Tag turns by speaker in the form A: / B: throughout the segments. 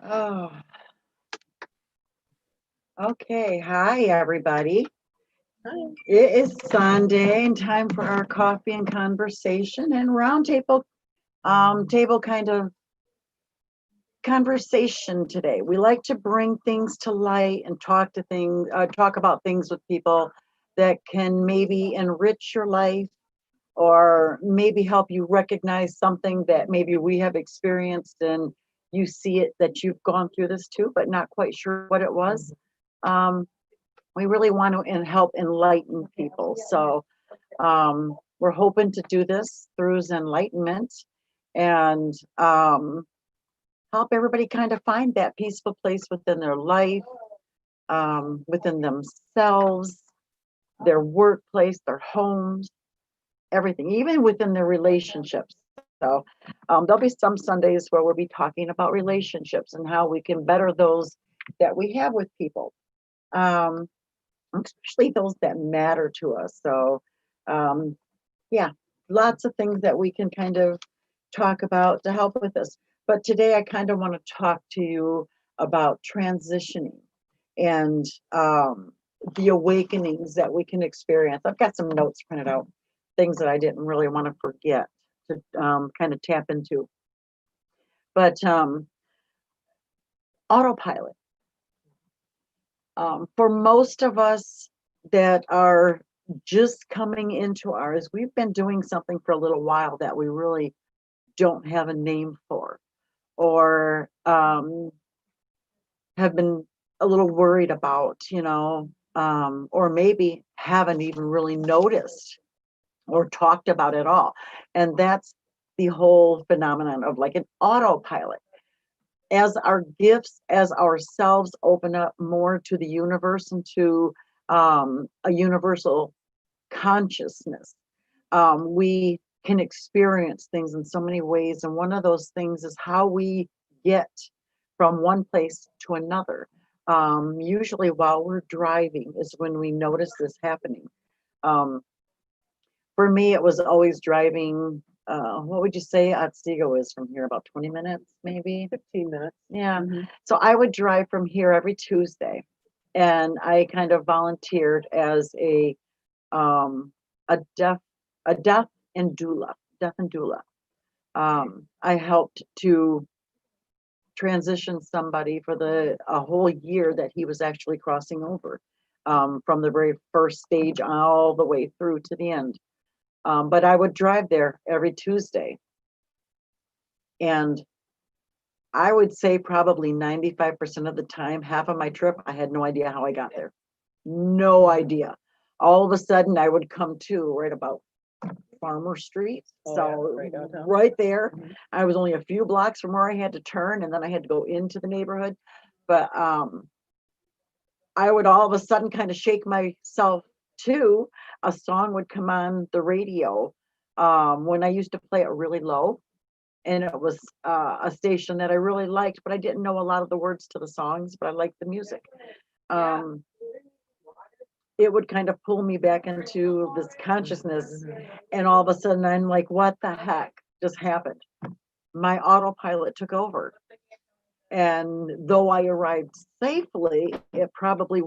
A: Oh, okay. Hi, everybody.
B: Hi.
A: It is Sunday and time for our coffee and conversation and roundtable table kind of conversation today. We like to bring things to light and talk about things with people that can maybe enrich your life or maybe help you recognize something that maybe we have experienced and you see it that you've gone through this too, but not quite sure what it was. Um, we really want to help enlighten people. So we're hoping to do this through Zenlightenment and help everybody kind of find that peaceful place within their life, within themselves, their workplace, their homes, everything, even within their relationships. So there'll be some Sundays where we'll be talking about relationships and how we can better those that we have with people. Um, Especially those that matter to us. So, um, yeah, lots of things that we can kind of talk about to help with this. But today, I kind of want to talk to you about transitioning and the awakenings that we can experience. I've got some notes printed out, things that I didn't really want to forget to kind of tap into. But autopilot. For most of us that are just coming into ours, we've been doing something for a little while that we really don't have a name for, or have been a little worried about, or maybe haven't even really noticed or talked about at all. And that's the whole phenomenon of like an autopilot. As our gifts, as ourselves open up more to the universe and to a universal consciousness, we can experience things in so many ways. And one of those things is how we get from one place to another. Usually, while we're driving, is when we notice this happening. Um, for me, it was always driving. What would you say Otsego is from here? About 20 minutes, maybe?
B: 15 minutes.
A: Yeah.
B: Mm-hmm.
A: So I would drive from here every Tuesday, and I kind of volunteered as um, a deaf a deaf and doula. I helped to transition somebody for the a whole year that he was actually crossing over, from the very first stage all the way through to the end. But I would drive there every Tuesday, and I would say probably 95% of the time, half of my trip, I had no idea how I got there. No idea. All of a sudden, I would come to right about Farmer Street.
B: Oh,
A: So
B: yeah, right downtown.
A: right there,
B: Mhm.
A: I was only a few blocks from where I had to turn, and then I had to go into the neighborhood. But I would all of a sudden kind of shake myself too. A song would come on the radio when I used to play it really low, and it was a station that I really liked, but I didn't know a lot of the words to the songs, but I liked the music. Um, it would kind of pull me back into this consciousness, and all of a sudden I'm like, what the heck just happened? My autopilot took over. And though I arrived safely, it probably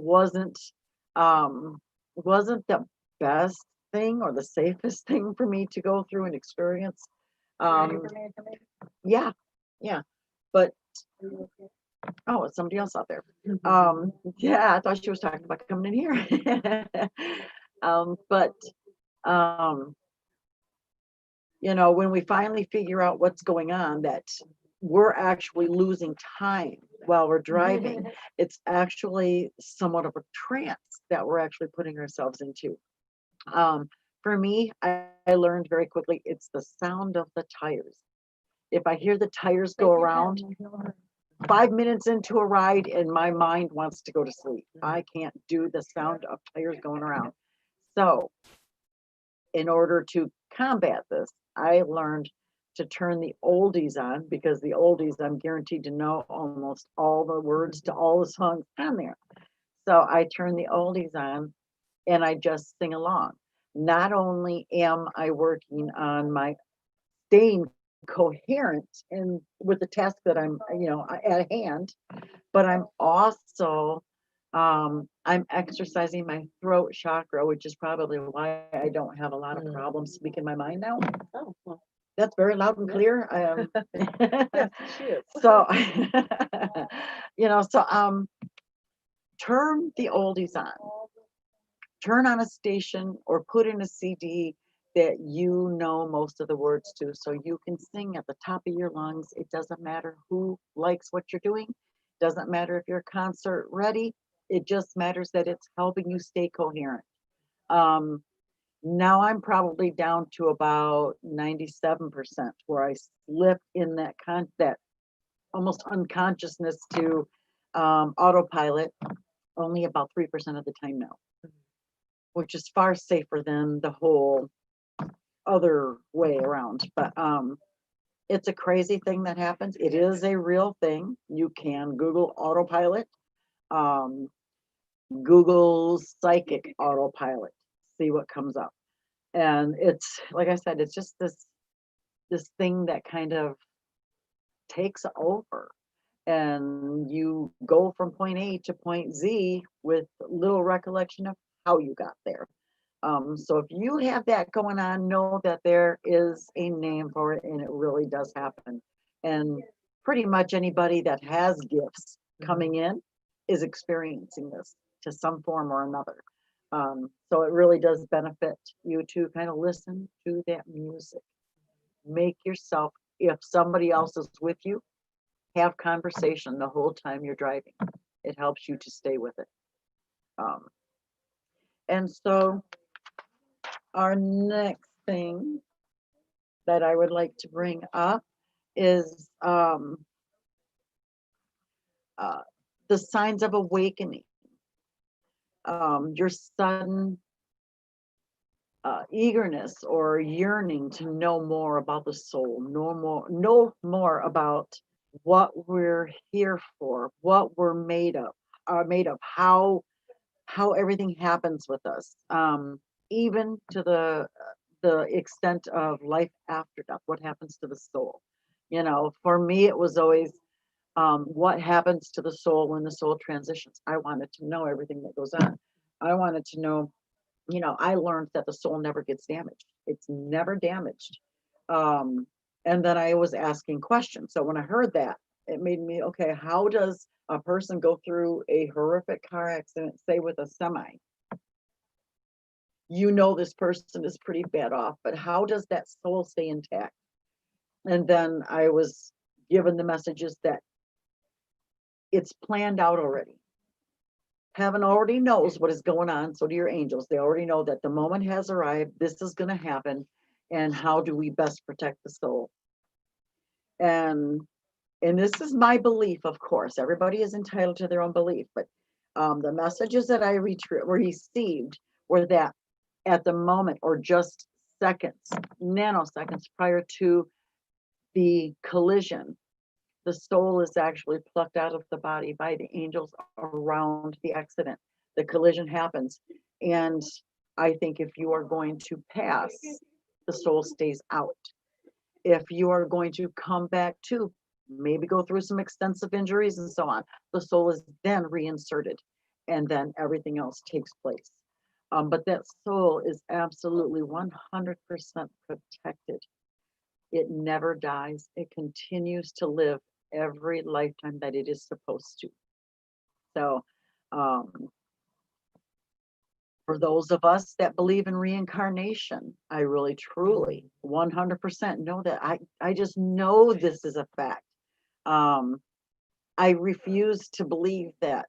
A: um, wasn't the best thing or the safest thing for me to go through and experience. Um, yeah, yeah. But oh, it's somebody else out there. Yeah, I thought she was talking about coming in here. But um, when we finally figure out what's going on, that we're actually losing time while we're driving, it's actually somewhat of a trance that we're actually putting ourselves into. For me, I learned very quickly it's the sound of the tires. If I hear the tires go around, 5 minutes into a ride and my mind wants to go to sleep. I can't do the sound of tires going around. So, in order to combat this, I learned to turn the oldies on, because the oldies, I'm guaranteed to know almost all the words to all the songs on there. So I turn the oldies on and I just sing along. Not only am I working on my staying coherent in with the task that I'm, at hand, but I'm also I'm exercising my throat chakra, which is probably why I don't have a lot of problems speaking my mind now.
B: Oh, well,
A: That's very loud and clear.
B: yes, she is.
A: So, turn the oldies on. Turn on a station or put in a CD that you know most of the words to so you can sing at the top of your lungs. It doesn't matter who likes what you're doing. Doesn't matter if you're concert ready. It just matters that it's helping you stay coherent. Um, Now I'm probably down to about 97% where I slip in that almost unconsciousness to autopilot only about 3% of the time now, which is far safer than the whole other way around. But it's a crazy thing that happens. It is a real thing. You can Google autopilot, um, Google psychic autopilot, see what comes up. And it's like I said, it's just this thing that kind of takes over, and you go from point A to point Z with little recollection of how you got there. So if you have that going on, know that there is a name for it, and it really does happen. And pretty much anybody that has gifts coming in is experiencing this to some form or another. So it really does benefit you to kind of listen to that music. Make yourself, if somebody else is with you, have conversation the whole time you're driving. It helps you to stay with it. Um, and so our next thing that I would like to bring up is uh, the signs of awakening. Your sudden eagerness or yearning to know more about the soul, know more about what we're here for, what we're made of, how everything happens with us, even to the extent of life after death. What happens to the soul? For me, it was always what happens to the soul when the soul transitions. I wanted to know everything that goes on. I wanted to know, I learned that the soul never gets damaged. It's never damaged. Um, and then I was asking questions. So when I heard that, it made me, okay, how does a person go through a horrific car accident, say with a semi? This person is pretty bad off, but how does that soul stay intact? And then I was given the messages that it's planned out already. Heaven already knows what is going on. So do your angels. They already know that the moment has arrived. This is going to happen. And how do we best protect the soul? And this is my belief, of course. Everybody is entitled to their own belief. But the messages that I received were that at the moment, or just seconds, nanoseconds prior to the collision, the soul is actually plucked out of the body by the angels around the accident. The collision happens. And I think if you are going to pass, the soul stays out. If you are going to come back to, maybe go through some extensive injuries and so on, the soul is then reinserted, and then everything else takes place. But that soul is absolutely 100% protected. It never dies. It continues to live every lifetime that it is supposed to. So, um, for those of us that believe in reincarnation, I really, truly, 100% know that I just know this is a fact. Um, I refuse to believe that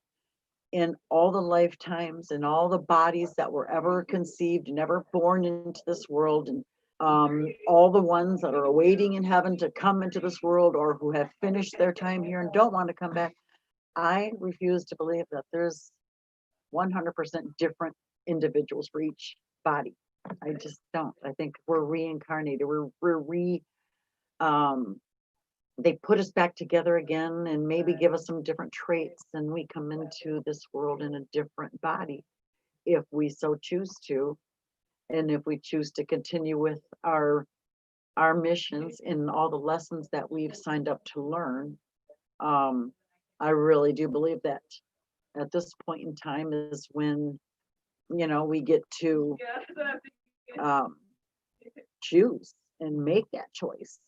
A: in all the lifetimes and all the bodies that were ever conceived and ever born into this world, and all the ones that are awaiting in heaven to come into this world, or who have finished their time here and don't want to come back, I refuse to believe that there's 100% different individuals for each body. I just don't. I think we're reincarnated. Um, they put us back together again and maybe give us some different traits, and we come into this world in a different body if we so choose to, and if we choose to continue with our our missions and all the lessons that we've signed up to learn. Um, I really do believe that at this point in time is when, we get to um, choose and make that choice.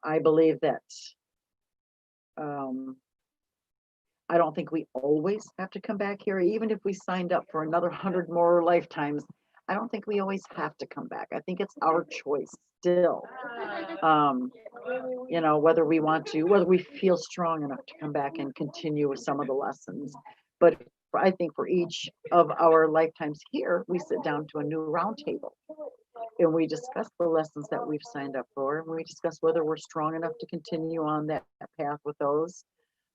A: I believe that um, I don't think we always have to come back here, even if we signed up for another 100 more lifetimes. I don't think we always have to come back. I think it's our choice still. Um, whether we want to, whether we feel strong enough to come back and continue with some of the lessons. But I think for each of our lifetimes here, we sit down to a new round table and we discuss the lessons that we've signed up for, and we discuss whether we're strong enough to continue on that path with those,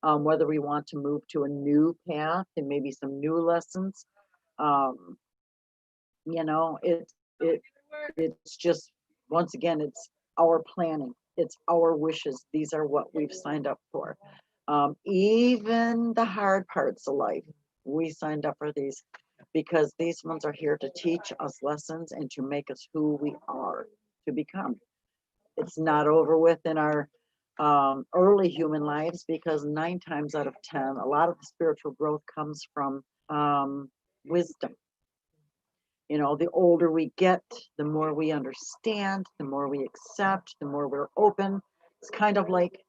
A: whether we want to move to a new path and maybe some new lessons. Um, it it's just, once again, it's our planning, it's our wishes. These are what we've signed up for. Even the hard parts of life, we signed up for these because these ones are here to teach us lessons and to make us who we are to become. It's not over with in our early human lives, because 9 times out of 10, a lot of the spiritual growth comes from wisdom. The older we get, the more we understand, the more we accept, the more we're open. It's kind of like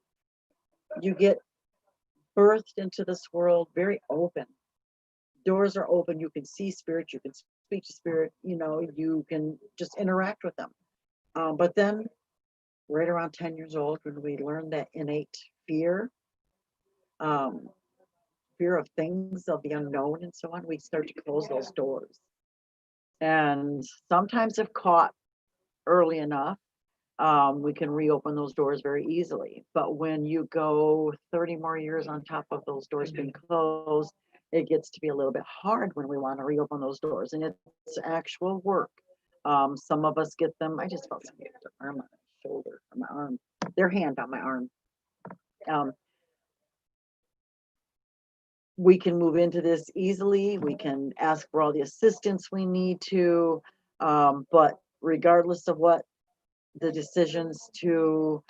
A: you get birthed into this world very open. Doors are open. You can see spirit. You can speak to spirit. You can just interact with them. But then, right around 10 years old, when we learn that innate fear, um, fear of things, of the unknown, and so on, we start to close those doors. And sometimes, if caught early enough, we can reopen those doors very easily. But when you go 30 more years on top of those doors being closed, it gets to be a little bit hard when we want to reopen those doors. And it's actual work. Some of us get them. I just felt something with their arm on my shoulder, on my arm, their hand on my arm. Um, we can move into this easily. We can ask for all the assistance we need to. But regardless of what the decisions to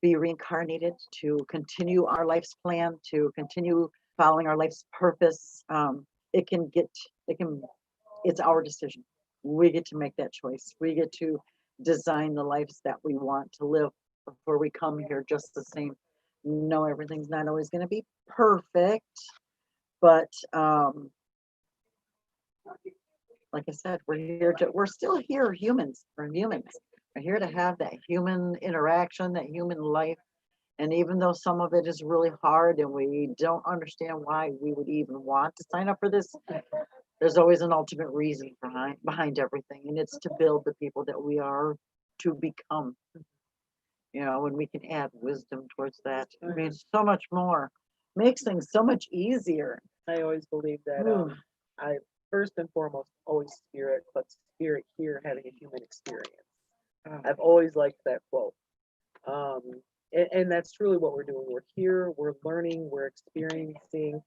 A: be reincarnated, to continue our life's plan, to continue following our life's purpose. It can get, it can, it's our decision. We get to make that choice. We get to design the lives that we want to live before we come here just the same. No, everything's not always going to be perfect, but like I said, we're still here, humans. We're humans. We're here to have that human interaction, that human life. And even though some of it is really hard and we don't understand why we would even want to sign up for this, there's always an ultimate reason behind everything. And it's to build the people that we are to become. When we can add wisdom towards that, I mean, so much more. Makes things so much easier.
B: I always believe that I first and foremost always spirit, but spirit here having a human experience. I've always liked that quote. And that's truly what we're doing. We're here, we're learning, we're experiencing,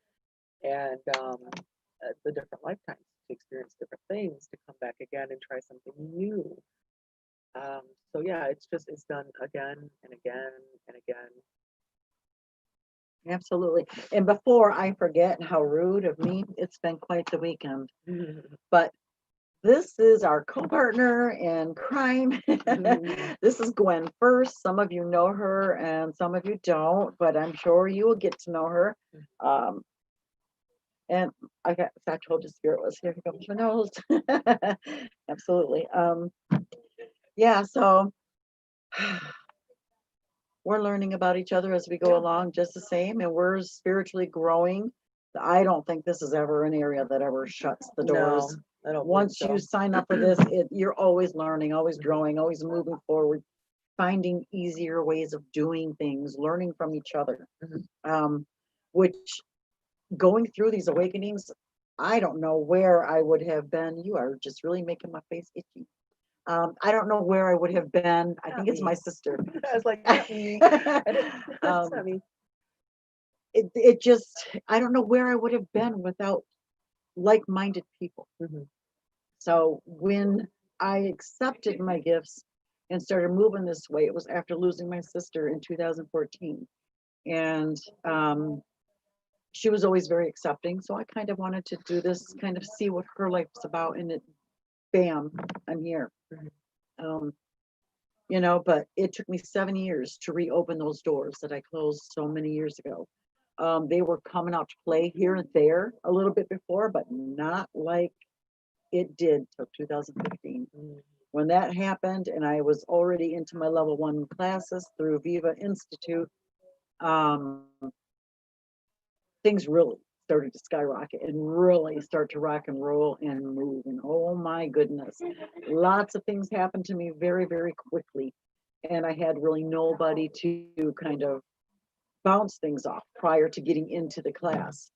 B: and the different lifetimes to experience different things, to come back again and try something new. So yeah, it's done again and again and again.
A: Absolutely. And before I forget, how rude of me, it's been quite the weekend. But this is our co-partner in crime. This is Gwen first. Some of you know her and some of you don't, but I'm sure you will get to know her. And I told you Spirit was here. Here comes my nose. Absolutely. Yeah, so we're learning about each other as we go along, just the same, and we're spiritually growing. I don't think this is ever an area that ever shuts the doors.
B: No, I don't.
A: Once you sign up for this, you're always learning, always growing, always moving forward, finding easier ways of doing things, learning from each other. Which, going through these awakenings, I don't know where I would have been. You are just really making my face itchy. I don't know where I would have been. I think it's my sister.
B: I was like, not me. That's not me.
A: It just, I don't know where I would have been without like-minded people. So when I accepted my gifts and started moving this way, it was after losing my sister in 2014. And she was always very accepting. So I kind of wanted to do this, kind of see what her life was about. And it, bam, I'm here. Um, but it took me 7 years to reopen those doors that I closed so many years ago. They were coming out to play here and there a little bit before, but not like it did till 2015. When that happened, and I was already into my level 1 classes through Viva Institute, um, things really started to skyrocket and really start to rock and roll and move. And oh my goodness, lots of things happened to me very, very quickly. And I had really nobody to kind of bounce things off prior to getting into the class.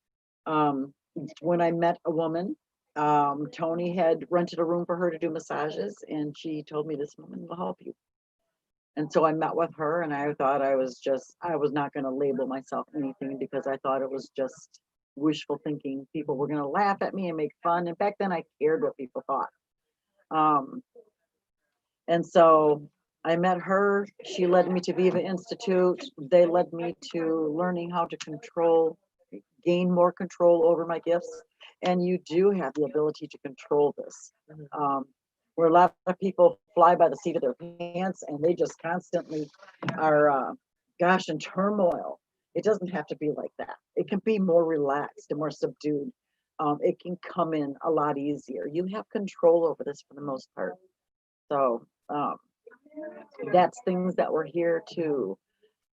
A: Um, when I met a woman, Tony had rented a room for her to do massages, and she told me, this woman will help you. And so I met with her, and I thought I was not going to label myself anything because I thought it was just wishful thinking. People were going to laugh at me and make fun. And back then I cared what people thought. Um, and so I met her. She led me to Viva Institute. They led me to learning how to gain more control over my gifts. And you do have the ability to control this. Um, where a lot of people fly by the seat of their pants and they just constantly are, in turmoil. It doesn't have to be like that. It can be more relaxed and more subdued. It can come in a lot easier. You have control over this for the most part. So that's things that we're here to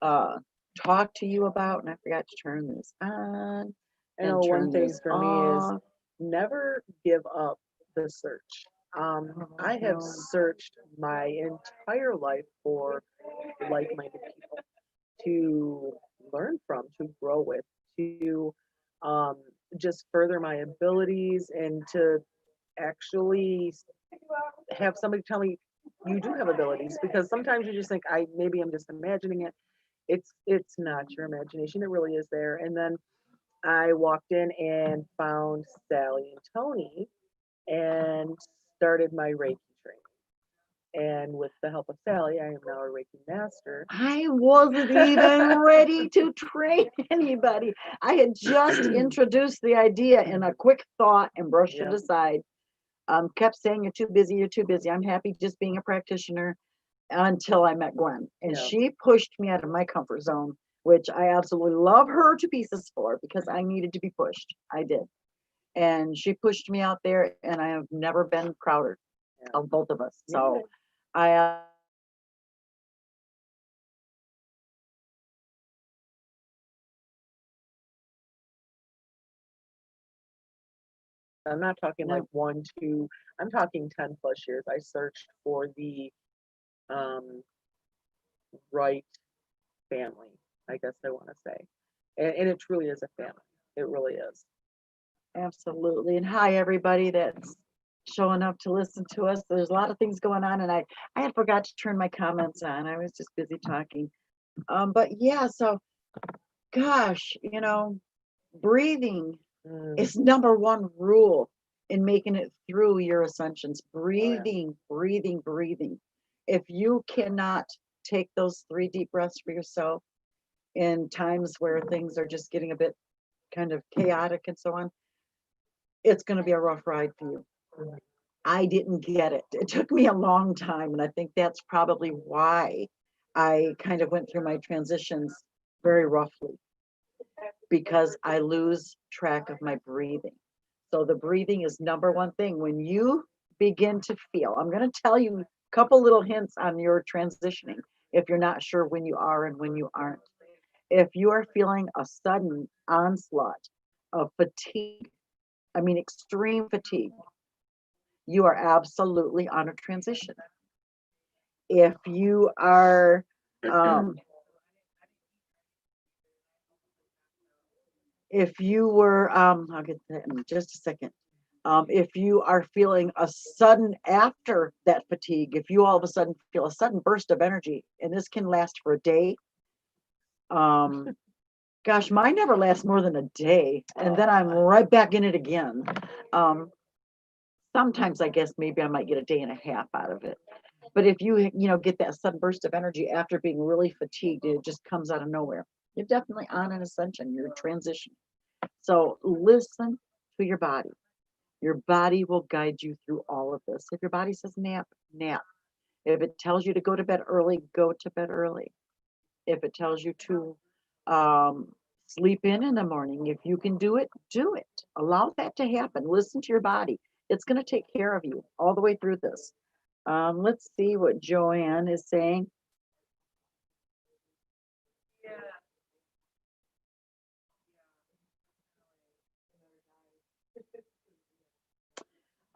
A: uh, talk to you about. And I forgot to turn this on.
B: I know one thing for me is never give up the search. I have searched my entire life for like-minded people to learn from, to grow with, to um, just further my abilities, and to actually have somebody tell me you do have abilities. Because sometimes you just think, maybe I'm just imagining it. It's not your imagination. It really is there. And then I walked in and found Sally and Tony and started my Reiki training. And with the help of Sally, I am now a Reiki master.
A: I wasn't even ready to train anybody. I had just introduced the idea in a quick thought and brushed it aside. Kept saying, you're too busy, you're too busy. I'm happy just being a practitioner until I met Gwen. And she pushed me out of my comfort zone, which I absolutely love her to pieces for because I needed to be pushed. I did. And she pushed me out there, and I have never been prouder of both of us. So I
B: I'm not talking like
A: No.
B: 1, 2, I'm talking 10 plus years. I searched for the um, right family, I guess I want to say. And it truly is a family. It really is.
A: Absolutely. And hi, everybody that's showing up to listen to us. There's a lot of things going on, and I had forgot to turn my comments on. I was just busy talking. But yeah, so gosh, breathing is number one rule in making it through your ascensions. Breathing, breathing, breathing. If you cannot take those 3 deep breaths for yourself in times where things are just getting a bit kind of chaotic and so on, it's going to be a rough ride for you. I didn't get it. It took me a long time. And I think that's probably why I kind of went through my transitions very roughly, because I lose track of my breathing. So the breathing is number one thing. When you begin to feel, I'm going to tell you a couple little hints on your transitioning if you're not sure when you are and when you aren't. If you are feeling a sudden onslaught of fatigue, I mean extreme fatigue, you are absolutely on a transition. If you are if you were I'll get that in just a second. If you are feeling a sudden, after that fatigue, if you all of a sudden feel a sudden burst of energy, and this can last for a day, um gosh, mine never lasts more than a day, and then I'm right back in it again. um Sometimes I guess maybe I might get a day and a half out of it. But if you get that sudden burst of energy after being really fatigued, it just comes out of nowhere. You're definitely on an ascension. You're transitioning. So listen to your body. Your body will guide you through all of this. If your body says nap, nap. If it tells you to go to bed early, go to bed early. If it tells you to sleep in the morning, if you can do it, do it. Allow that to happen. Listen to your body. It's going to take care of you all the way through this. Let's see what Joanne is saying.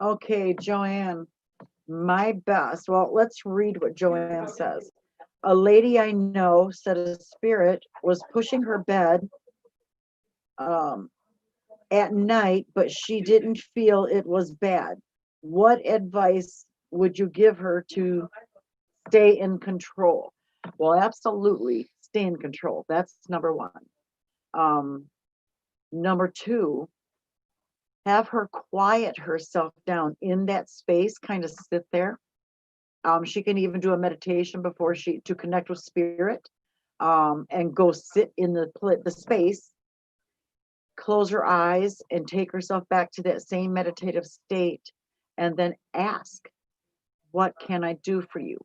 A: Okay, Joanne, my best. Well, let's read what Joanne says. A lady I know said a spirit was pushing her bed um, at night, but she didn't feel it was bad. What advice would you give her to stay in control? Well, absolutely stay in control. That's number one. Um, Number two, have her quiet herself down in that space, kind of sit there. She can even do a meditation before she to connect with spirit, and go sit in the space, close her eyes, and take herself back to that same meditative state, and then ask, "What can I do for you?"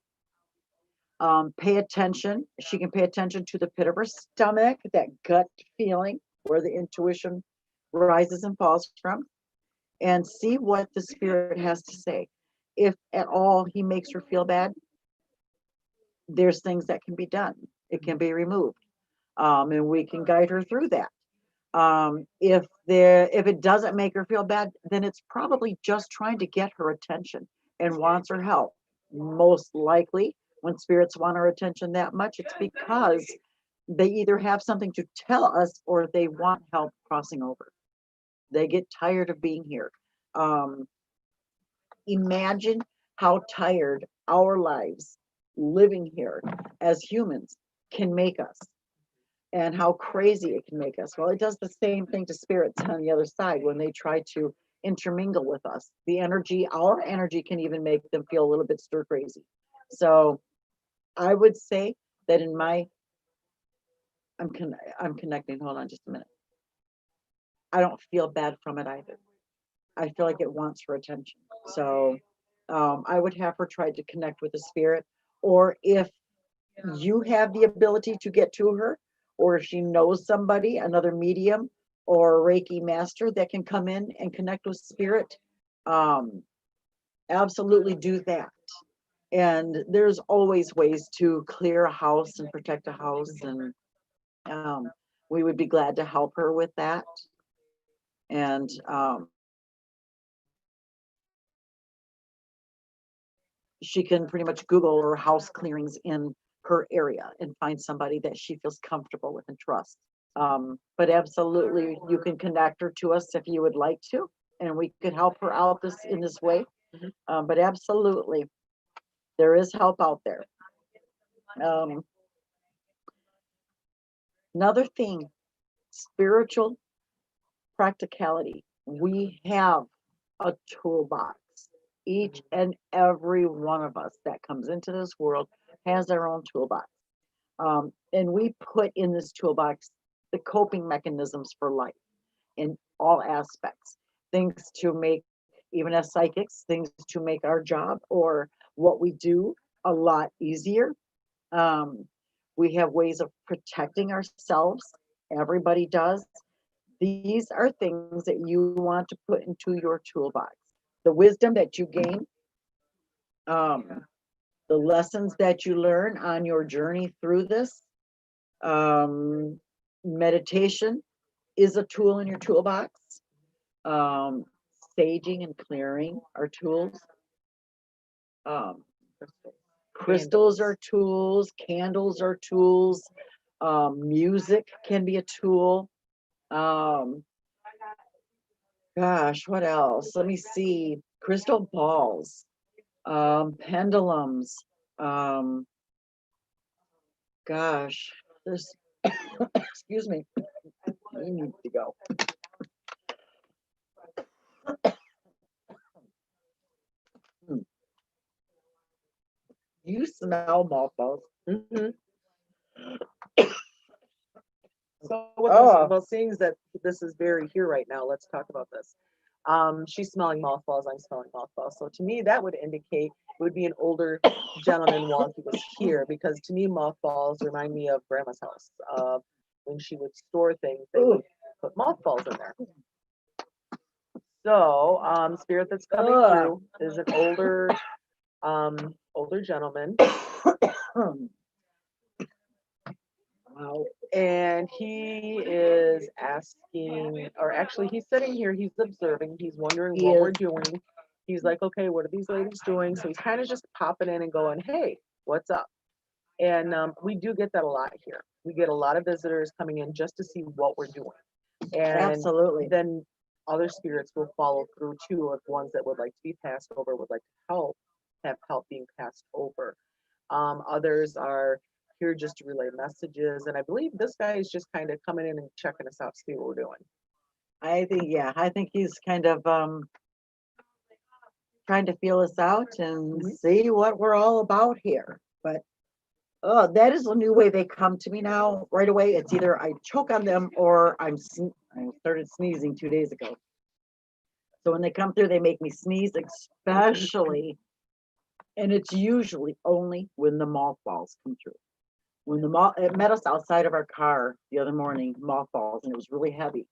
A: Pay attention. She can pay attention to the pit of her stomach, that gut feeling where the intuition rises and falls from, and see what the spirit has to say. If at all he makes her feel bad, there's things that can be done. It can be removed, and we can guide her through that. If it doesn't make her feel bad, then it's probably just trying to get her attention and wants her help. Most likely, when spirits want our attention that much, it's because they either have something to tell us or they want help crossing over. They get tired of being here. Um, Imagine how tired our lives living here as humans can make us, and how crazy it can make us. Well, it does the same thing to spirits on the other side when they try to intermingle with us. Our energy can even make them feel a little bit stir crazy. So I would say that I'm connecting. Hold on just a minute. I don't feel bad from it either. I feel like it wants her attention. So I would have her try to connect with the spirit, or if you have the ability to get to her, or if she knows somebody, another medium or a Reiki master that can come in and connect with spirit, um, absolutely do that. And there's always ways to clear a house and protect a house, and um, we would be glad to help her with that. And she can pretty much Google or house clearings in her area and find somebody that she feels comfortable with and trusts. But absolutely, you can connect her to us if you would like to, and we could help her out in this way. But absolutely, there is help out there. Um, Another thing, spiritual practicality. We have a toolbox. Each and every one of us that comes into this world has their own toolbox. And we put in this toolbox the coping mechanisms for life in all aspects. Things to make, even as psychics, things to make our job or what we do a lot easier. Um, we have ways of protecting ourselves. Everybody does. These are things that you want to put into your toolbox. The wisdom that you gain, um, the lessons that you learn on your journey through this. Um, Meditation is a tool in your toolbox. Um, Saging and clearing are tools. Um, Crystals are tools. Candles are tools. Music can be a tool. Um, Gosh, what else? Let me see. Crystal balls, pendulums. Um, gosh, there's, excuse me, I need to go. You smell mothballs.
B: Mm-hmm. So with
A: Oh.
B: well, seeing that this is very here right now, let's talk about this. She's smelling mothballs. I'm smelling mothballs. So to me, that would indicate it would be an older gentleman while he was here, because to me, mothballs remind me of Grandma's house. When she would store things, they would put mothballs in there. So, spirit that's coming through is an older gentleman.
A: Wow.
B: And he is asking, or actually, he's sitting here, he's observing, he's wondering what we're doing. He's like, okay, what are these ladies doing? So he's kind of just popping in and going, hey, what's up? And we do get that a lot here. We get a lot of visitors coming in just to see what we're doing. And
A: Absolutely.
B: then other spirits will follow through too, of ones that would like to be passed over, would like to have help being passed over. Others are here just to relay messages. And I believe this guy is just kind of coming in and checking us out, see what we're doing.
A: I think he's kind of trying to feel us out and see what we're all about here. But that is a new way they come to me now. Right away, it's either I choke on them or I started sneezing 2 days ago. So when they come through, they make me sneeze, especially, and it's usually only when the mothballs come through. When it met us outside of our car the other morning, mothballs, and it was really heavy.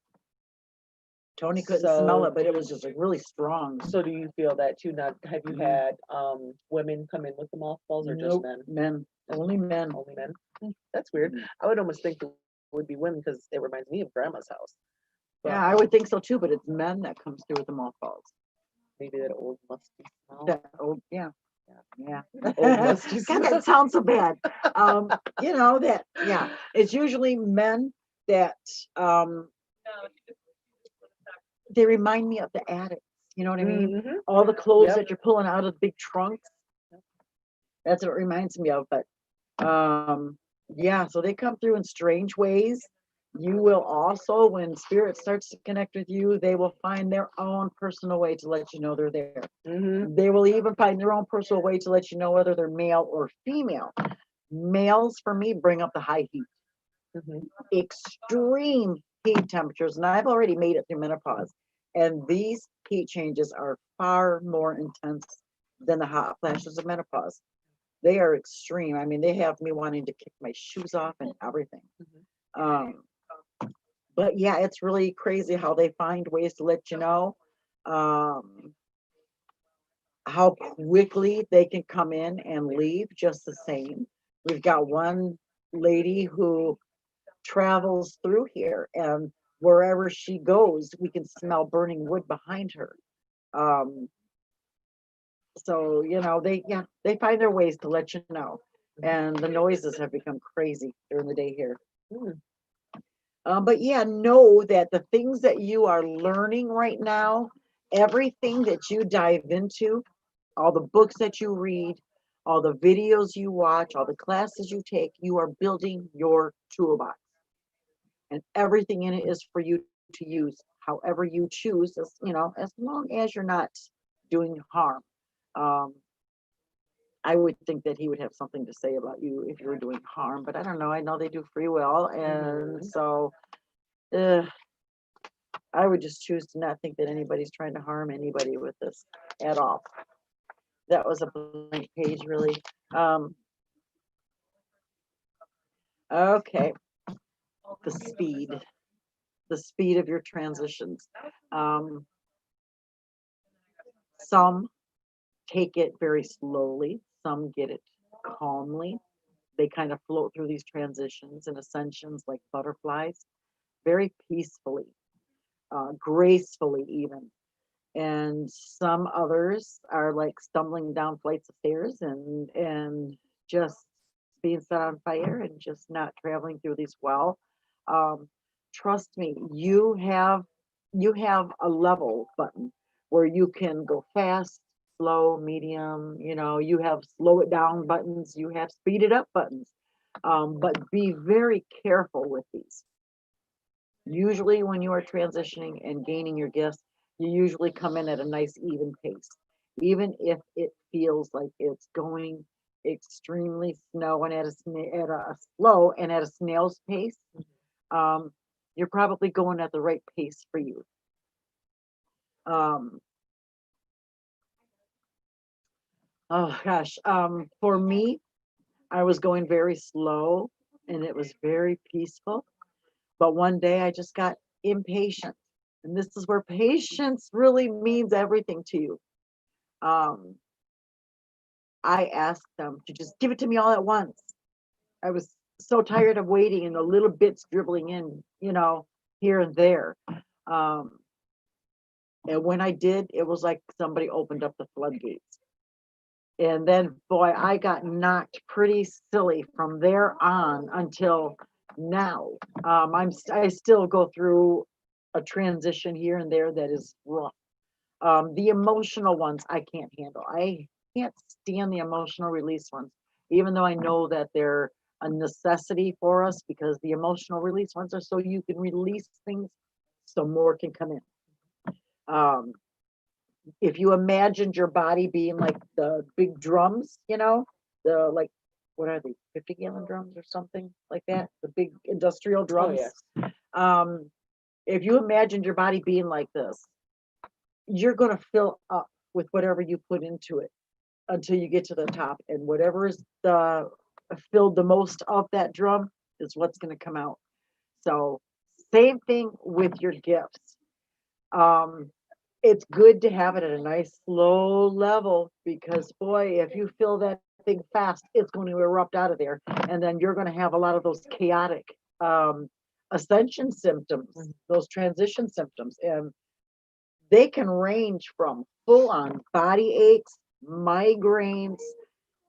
A: Tony couldn't smell it, but it was just like really strong.
B: So do you feel that too? Not have you had women come in with the mothballs, or just men?
A: Men, only men.
B: Only men. That's weird. I would almost think it would be women, because it reminds me of Grandma's house. But,
A: yeah, I would think so too, but it's men that comes through with the mothballs.
B: Maybe that old musty smell.
A: That old, yeah.
B: Yeah. Old musty
A: God,
B: smell.
A: that sounds so bad. Yeah. It's usually men that they remind me of the addicts. You know what I mean?
B: Mm-hmm.
A: All the clothes that you're pulling out of the big trunks. That's what it reminds me of. But yeah, so they come through in strange ways. You will also, when spirit starts to connect with you, they will find their own personal way to let you know they're there.
B: Mm-hmm.
A: They will even find their own personal way to let you know whether they're male or female. Males, for me, bring up the high heat, extreme heat temperatures, and I've already made it through menopause. And these heat changes are far more intense than the hot flashes of menopause. They are extreme. I mean, they have me wanting to kick my shoes off and everything. But yeah, it's really crazy how they find ways to let you know how quickly they can come in and leave just the same. We've got one lady who travels through here, and wherever she goes, we can smell burning wood behind her. So they find their ways to let you know, and the noises have become crazy during the day here. But yeah, know that the things that you are learning right now, everything that you dive into, all the books that you read, all the videos you watch, all the classes you take, you are building your toolbox. And everything in it is for you to use however you choose, as long as you're not doing harm. Um, I would think that he would have something to say about you if you were doing harm, but I don't know. I know they do free will, and so I would just choose to not think that anybody's trying to harm anybody with this at all. That was a blank page, really. Okay, the speed of your transitions. Some take it very slowly, some get it calmly. They kind of float through these transitions and ascensions like butterflies, very peacefully, gracefully, even. And some others are like stumbling down flights of stairs and just being set on fire and just not traveling through these well. Trust me, you have a level button where you can go fast, slow, medium. You have slow it down buttons, you have speed it up buttons. But be very careful with these. Usually, when you are transitioning and gaining your gifts, you usually come in at a nice even pace, even if it feels like it's going extremely slow and at a slow and at a snail's pace, um, you're probably going at the right pace for you. Um, oh gosh, for me, I was going very slow and it was very peaceful. But one day I just got impatient. And this is where patience really means everything to you. Um, I asked them to just give it to me all at once. I was so tired of waiting and the little bits dribbling in, here and there. Um, and when I did, it was like somebody opened up the floodgates. And then, boy, I got knocked pretty silly from there on until now. I still go through a transition here and there that is rough. The emotional ones I can't handle. I can't stand the emotional release ones, even though I know that they're a necessity for us because the emotional release ones are so you can release things so more can come in. Um, if you imagined your body being like the big drums, the like, what are they, 50-gallon drums or something like that? The big industrial
B: Oh,
A: drums.
B: yes.
A: Um, if you imagined your body being like this, you're going to fill up with whatever you put into it until you get to the top, and whatever is the filled the most of that drum is what's going to come out. So, same thing with your gifts. Um, it's good to have it at a nice slow level because boy, if you fill that thing fast, it's going to erupt out of there, and then you're going to have a lot of those chaotic um, ascension symptoms, those transition symptoms, and they can range from full on body aches, migraines,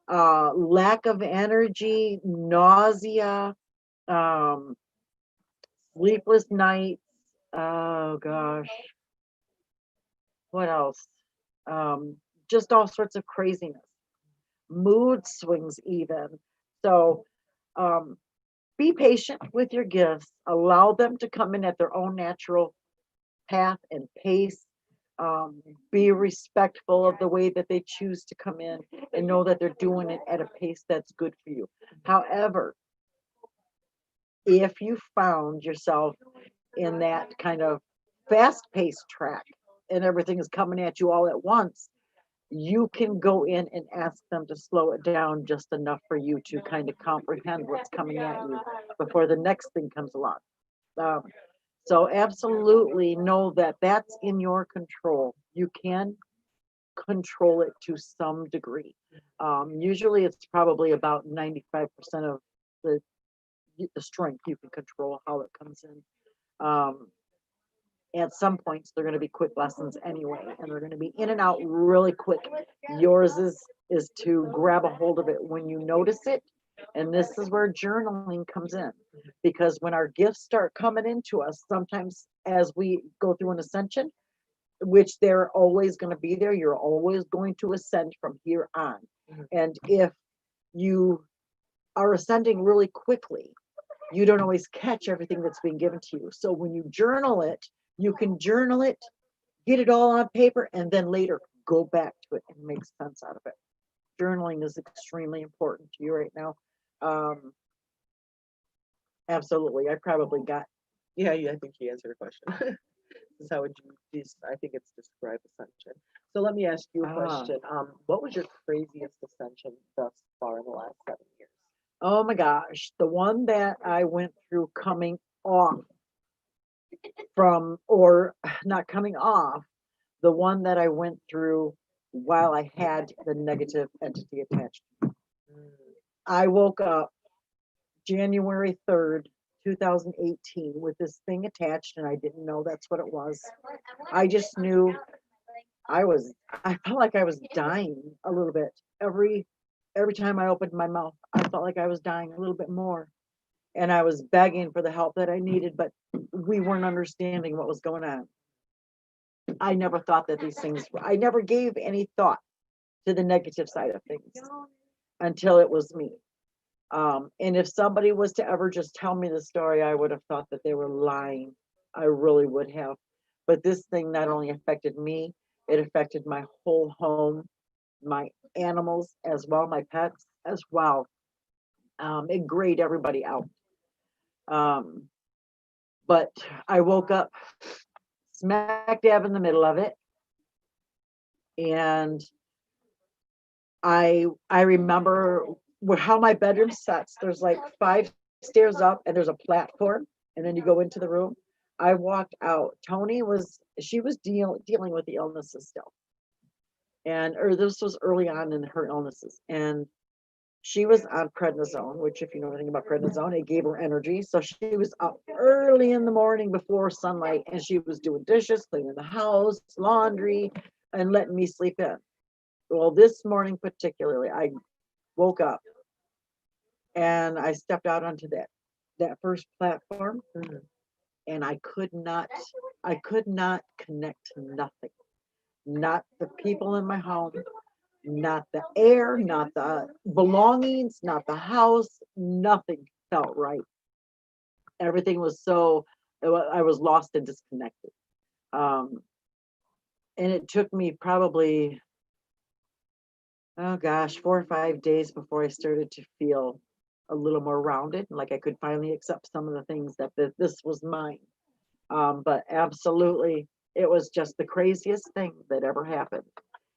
A: lack of energy, nausea, um, sleepless nights. Oh gosh, what else? Um, just all sorts of craziness, mood swings, even. So, um, be patient with your gifts. Allow them to come in at their own natural path and pace. Um, be respectful of the way that they choose to come in and know that they're doing it at a pace that's good for you. However, if you found yourself in that kind of fast paced track and everything is coming at you all at once, you can go in and ask them to slow it down just enough for you to kind of comprehend what's coming at you before the next thing comes along. Um, so absolutely know that that's in your control. You can control it to some degree. Usually it's probably about 95% of the, the strength you can control how it comes in. At some points, they're going to be quick lessons anyway, and they're going to be in and out really quick. Yours is to grab a hold of it when you notice it. And this is where journaling comes in, because when our gifts start coming into us, sometimes as we go through an ascension, which they're always going to be there, you're always going to ascend from here on. And if you are ascending really quickly, you don't always catch everything that's being given to you. So when you journal it, you can journal it, get it all on paper, and then later go back to it and make sense out of it. Journaling is extremely important to you right now. Um, absolutely. I probably got.
B: Yeah, I think you answered the question. This is how would you I think it's describe ascension. So let me ask you a question. What was your craziest ascension thus far in the last 7 years?
A: Oh my gosh, the one that I went through coming off from, or not coming off, the one that I went through while I had the negative entity attached. I woke up January 3rd, 2018 with this thing attached, and I didn't know that's what it was. I just knew I felt like I was dying a little bit. Every time I opened my mouth, I felt like I was dying a little bit more. And I was begging for the help that I needed, but we weren't understanding what was going on. I never thought that I never gave any thought to the negative side of things until it was me. And if somebody was to ever just tell me the story, I would have thought that they were lying. I really would have. But this thing not only affected me, it affected my whole home, my animals as well, my pets. as well. It grayed everybody out. Um, but I woke up smack dab in the middle of it, and I remember how my bedroom sets. There's like 5 stairs up, and there's a platform, and then you go into the room. I walked out. Tony was she was dealing with the illnesses still, and or this was early on in her illnesses, and she was on prednisone, which if you know anything about prednisone, it gave her energy. So she was up early in the morning before sunlight, and she was doing dishes, cleaning the house, laundry, and letting me sleep in. Well, this morning particularly, I woke up and I stepped out onto that first platform, and I could not connect to nothing. Not the people in my home, not the air, not the belongings, not the house. Nothing felt right. Everything was I was lost and disconnected. Um, and it took me probably, oh gosh, 4 or 5 days before I started to feel a little more rounded, like I could finally accept some of the things that this was mine. But absolutely, it was just the craziest thing that ever happened.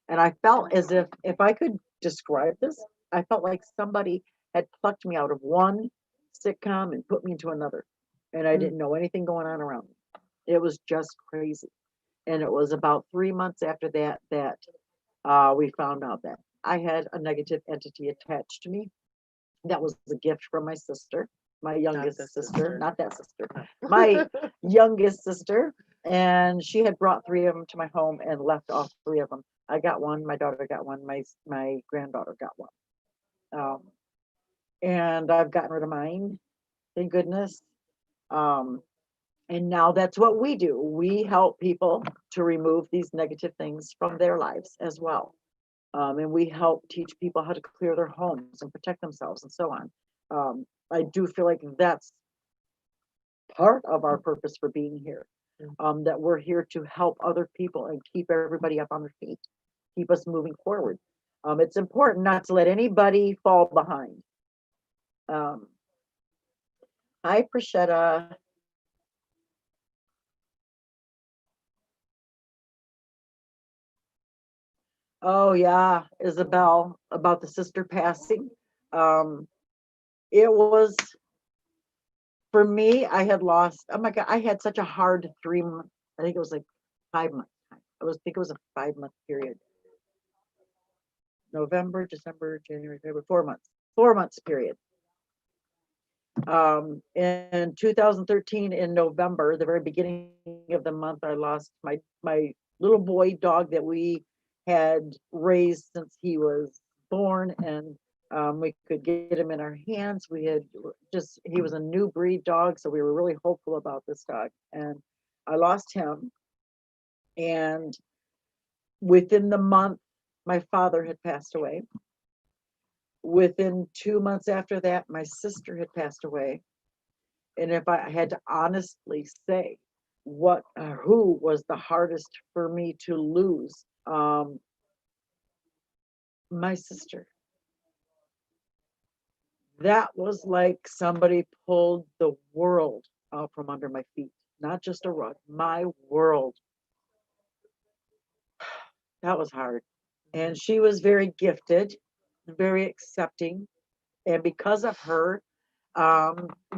A: And I felt as if I could describe this, I felt like somebody had plucked me out of one sitcom and put me into another. And I didn't know anything going on around me. It was just crazy. And it was about 3 months after that we found out that I had a negative entity attached to me. That was a gift from my sister, my youngest sister, not that sister, my youngest sister. And she had brought 3 of them to my home and left all 3 of them. I got one, my daughter got one, my granddaughter got one. Um, and I've gotten rid of mine, thank goodness. Um, and now that's what we do. We help people to remove these negative things from their lives as well. And we help teach people how to clear their homes and protect themselves and so on. I do feel like that's part of our purpose for being here. That we're here to help other people and keep everybody up on their feet, keep us moving forward. It's important not to let anybody fall behind. Um, Hi, Prashetta. Oh yeah, Isabel, about the sister passing. Um, it was for me. I had lost. Oh my God, I had such a hard 3 month. I think it was like 5 months. Think it was a 5 month period. November, December, January, February, 4 months. 4 months period. In 2013, in November, the very beginning of the month, I lost my little boy dog that we had raised since he was born, and we could get him in our hands. We had he was a new breed dog, so we were really hopeful about this dog. And I lost him, and within the month, my father had passed away. Within 2 months after that, my sister had passed away. And if I had to honestly say who was the hardest for me to lose, my sister. That was like somebody pulled the world out from under my feet, not just a rug, my world. That was hard. And she was very gifted, very accepting. And because of her,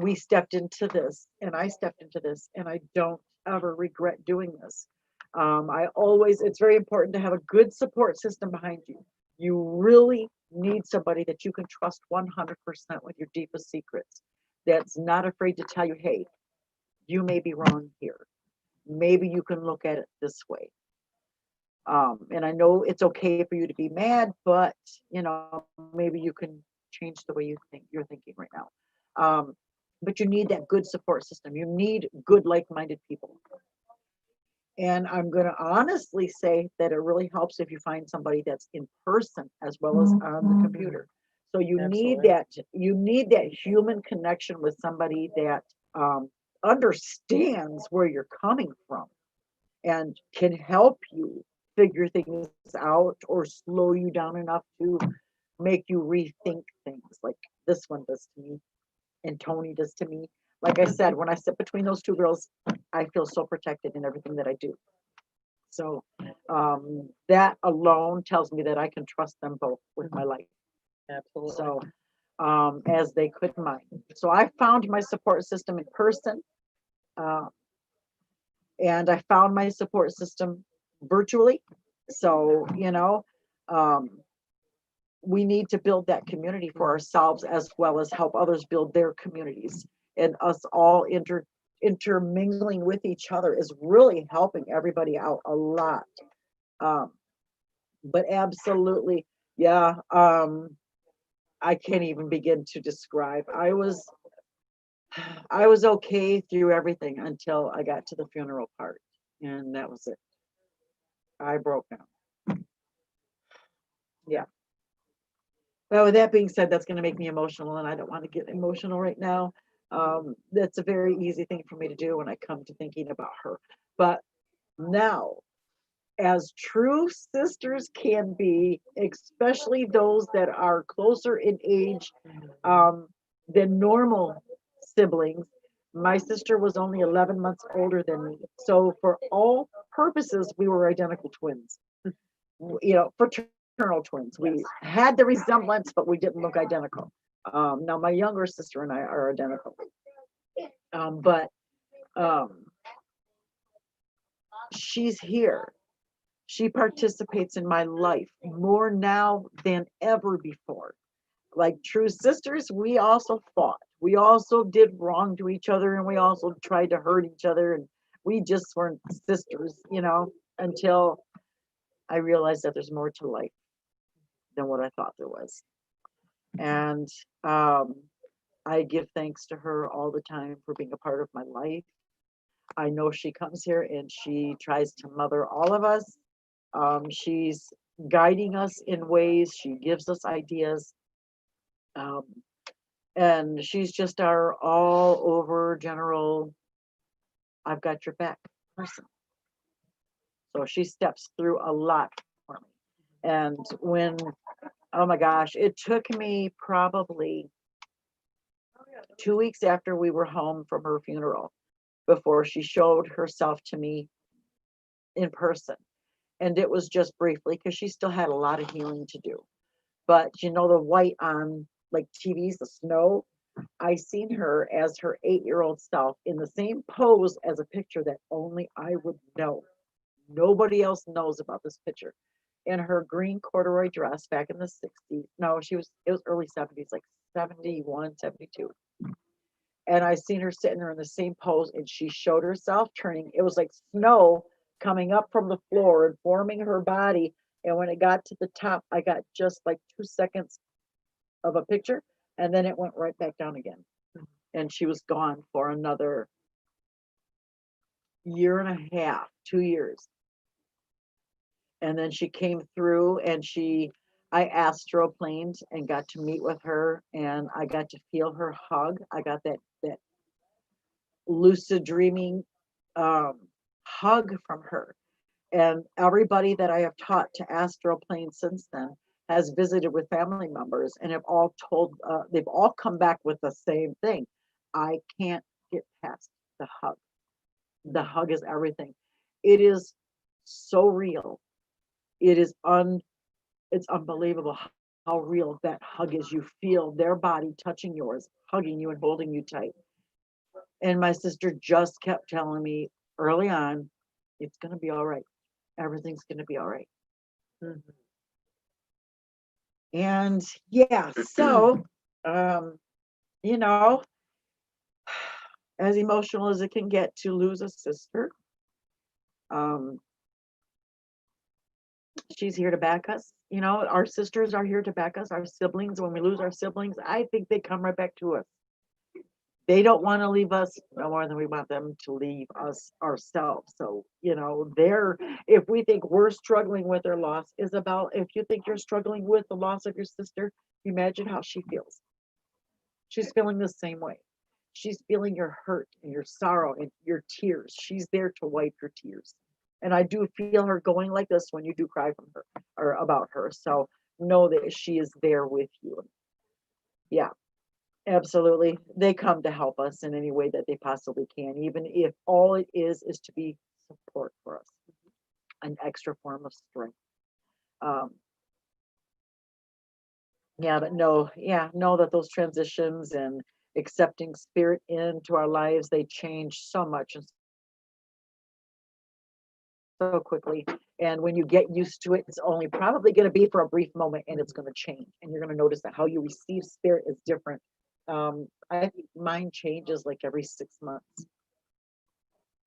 A: we stepped into this, and I stepped into this, and I don't ever regret doing this. It's very important to have a good support system behind you. You really need somebody that you can trust 100% with your deepest secrets, that's not afraid to tell you, hey, you may be wrong here. Maybe you can look at it this way. And I know it's okay for you to be mad, but maybe you can change the way you're thinking right now. But you need that good support system. You need good, like-minded people. And I'm going to honestly say that it really helps if you find somebody that's in person as well as on the computer. So you need that human connection with somebody that understands where you're coming from and can help you figure things out or slow you down enough to make you rethink things like this one does to me and Tony does to me. Like I said, when I sit between those two girls, I feel so protected in everything that I do. So that alone tells me that I can trust them both with my life.
B: Absolutely.
A: So as they could mine. So I found my support system in person, uh, and I found my support system virtually. So, um, we need to build that community for ourselves as well as help others build their communities. And us all intermingling with each other is really helping everybody out a lot. Um, but absolutely, yeah. I can't even begin to describe. I was okay through everything until I got to the funeral part, and that was it. I broke down. Yeah. Well, with that being said, that's going to make me emotional, and I don't want to get emotional right now. That's a very easy thing for me to do when I come to thinking about her. But now, as true sisters can be, especially those that are closer in age than normal siblings. My sister was only 11 months older than me. So, for all purposes, we were identical twins, fraternal twins. We had the resemblance, but we didn't look identical. Now, my younger sister and I are identical. But um, she's here. She participates in my life more now than ever before. Like true sisters, we also fought. We also did wrong to each other and we also tried to hurt each other. And we just weren't sisters, until I realized that there's more to life than what I thought there was. And um, I give thanks to her all the time for being a part of my life. I know she comes here and she tries to mother all of us. She's guiding us in ways, she gives us ideas. Um, and she's just our all over general, I've got your back person. So she steps through a lot for me. And oh my gosh, it took me probably 2 weeks after we were home from her funeral before she showed herself to me in person. And it was just briefly because she still had a lot of healing to do. But the white on like TVs, the snow, I seen her as her 8-year-old self in the same pose as a picture that only I would know. Nobody else knows about this picture. In her green corduroy dress back in the 60s. No, it was early 70s, like 71, 72. And I seen her sitting there in the same pose and she showed herself turning. It was like snow coming up from the floor and forming her body. And when it got to the top, I got just like 2 seconds of a picture and then it went right back down again. And she was gone for another year and a half, 2 years. And then she came through and I astroplaned and got to meet with her and I got to feel her hug. I got that lucid dreaming hug from her. And everybody that I have taught to astroplane since then has visited with family members and they've all come back with the same thing. I can't get past the hug. The hug is everything. It is so real. It is it's unbelievable how real that hug is. You feel their body touching yours, hugging you and holding you tight. And my sister just kept telling me early on, it's going to be all right. Everything's going to be all right.
B: Mhm.
A: And yeah, so, you know, as emotional as it can get to lose a sister, um, she's here to back us. Our sisters are here to back us. Our siblings, when we lose our siblings, I think they come right back to us. They don't want to leave us no more than we want them to leave us ourselves. So, if we think we're struggling with their loss, Isabel, if you think you're struggling with the loss of your sister, imagine how she feels. She's feeling the same way. She's feeling your hurt and your sorrow and your tears. She's there to wipe your tears. And I do feel her going like this when you do cry from her or about her. So know that she is there with you. Yeah, absolutely. They come to help us in any way that they possibly can, even if all it is to be support for us, an extra form of strength. Um, yeah, but no, yeah, know that those transitions and accepting spirit into our lives, they change so much and so quickly. And when you get used to it, it's only probably going to be for a brief moment and it's going to change. And you're going to notice that how you receive spirit is different. I think mine changes like every 6 months.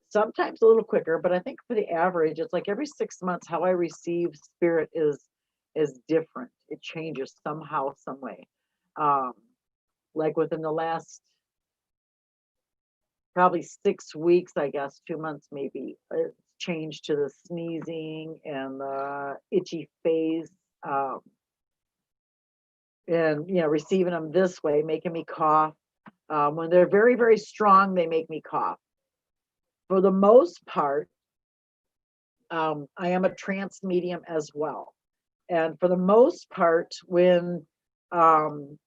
A: Sometimes a little quicker, but I think for the average, it's like every 6 months, how I receive spirit is different. It changes somehow, some way. Um, like within the last probably 6 weeks, I guess, 2 months maybe, it's changed to the sneezing and the itchy face. Um, and receiving them this way, making me cough. When they're very, very strong, they make me cough. For the most part, I am a trance medium as well. And for the most part, when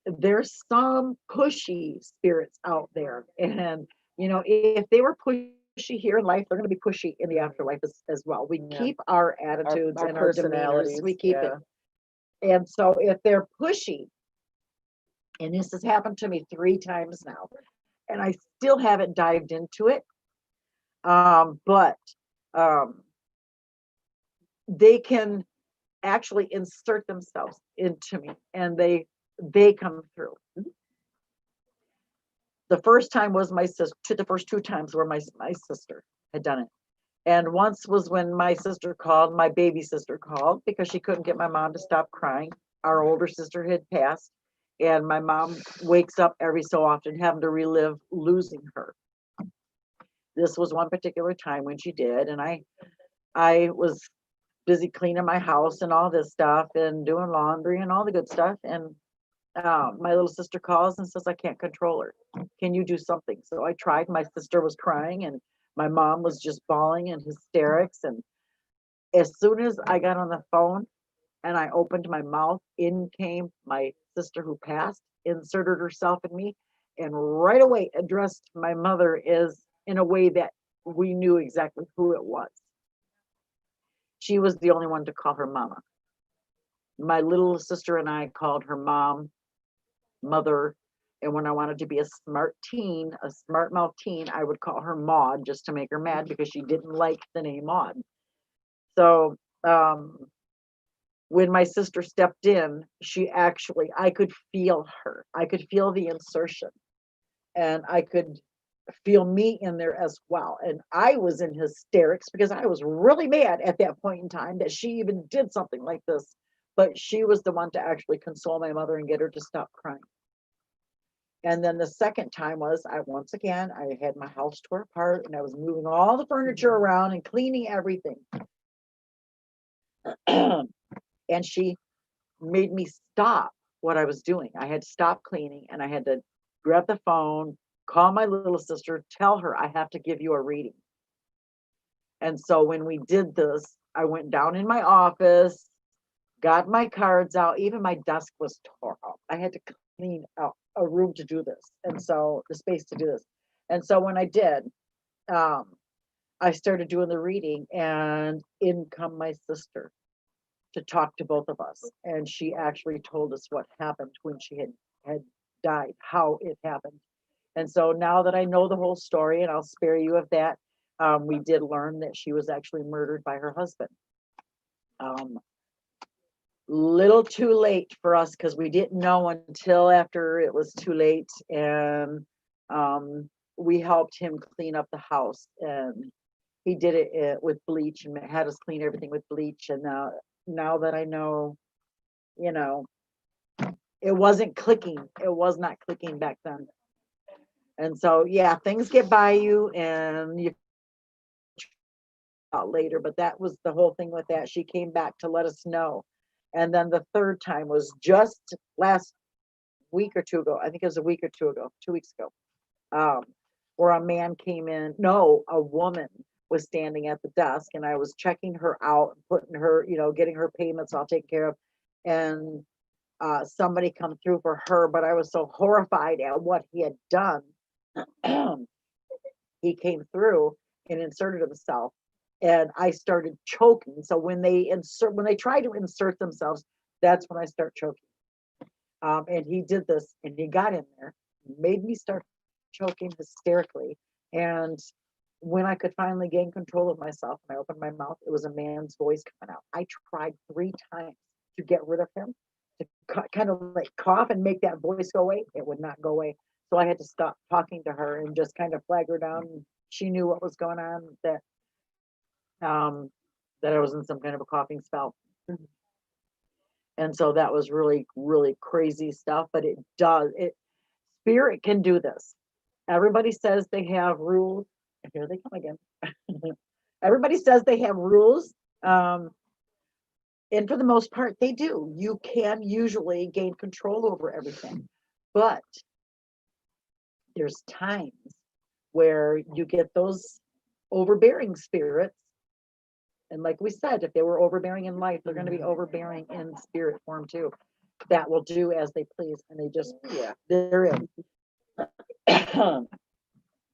A: there's some pushy spirits out there, and if they were pushy here in life, they're going to be pushy in the afterlife as well. We
B: Yeah.
A: keep our attitudes
B: Our
A: and our demeanors.
B: personalities,
A: We keep
B: yeah.
A: it. And so if they're pushy, and this has happened to me 3 times now, and I still haven't dived into it, but um, they can actually insert themselves into me, and they come through. The first time was my sister. The first 2 times were my sister had done it, and once was when my sister called, my baby sister called because she couldn't get my mom to stop crying. Our older sister had passed, and my mom wakes up every so often having to relive losing her. This was one particular time when she did, and I was busy cleaning my house and all this stuff and doing laundry and all the good stuff. And my little sister calls and says, I can't control her. Can you do something? So I tried. My sister was crying and my mom was just bawling in hysterics. And as soon as I got on the phone and I opened my mouth, in came my sister who passed, inserted herself in me, and right away addressed my mother as in a way that we knew exactly who it was. She was the only one to call her mama. My little sister and I called her mom, mother, and when I wanted to be a smart teen, a smart mouth teen, I would call her Maud just to make her mad because she didn't like the name Maud. So when my sister stepped in, I could feel her. I could feel the insertion, and I could feel me in there as well. And I was in hysterics because I was really mad at that point in time that she even did something like this. But she was the one to actually console my mother and get her to stop crying. And then the second time was once again, I had my house tore apart and I was moving all the furniture around and cleaning everything. And she made me stop what I was doing. I had to stop cleaning and I had to grab the phone, call my little sister, tell her I have to give you a reading. And so when we did this, I went down in my office, got my cards out. Even my desk was tore up. I had to clean out a room to do this. And so the space to do this. And so when I did, um, I started doing the reading and in come my sister to talk to both of us. And she actually told us what happened when she had died, how it happened. And so now that I know the whole story, and I'll spare you of that, we did learn that she was actually murdered by her husband. Little too late for us because we didn't know until after it was too late. And we helped him clean up the house. And he did it with bleach and had us clean everything with bleach. And now that I know, you know, it wasn't clicking. It was not clicking back then. And so, yeah, things get by you and you out later, but that was the whole thing with that. She came back to let us know. And then the third time was just last week or two ago. I think it was a week or two ago, 2 weeks ago, where a man came in. No, a woman was standing at the desk and I was checking her out, putting her, getting her payments all taken care of. and somebody come through for her, but I was so horrified at what he had done. He came through and inserted himself, and I started choking. So when they try to insert themselves, that's when I start choking. And he did this, and he got in there, made me start choking hysterically. And when I could finally gain control of myself and I opened my mouth, it was a man's voice coming out. I tried 3 times to get rid of him, to kind of like cough and make that voice go away. It would not go away. So I had to stop talking to her and just kind of flag her down. She knew what was going on, um, that I was in some kind of a coughing spell.
B: Mhm.
A: And so that was really, really crazy stuff. But spirit can do this. Everybody says they have rules. And here they come again. Everybody says they have rules. Um, and for the most part, they do. You can usually gain control over everything. But there's times where you get those overbearing spirits. And like we said, if they were overbearing in life, they're going to be overbearing in spirit form too. That will do as they please. And they just, they're in.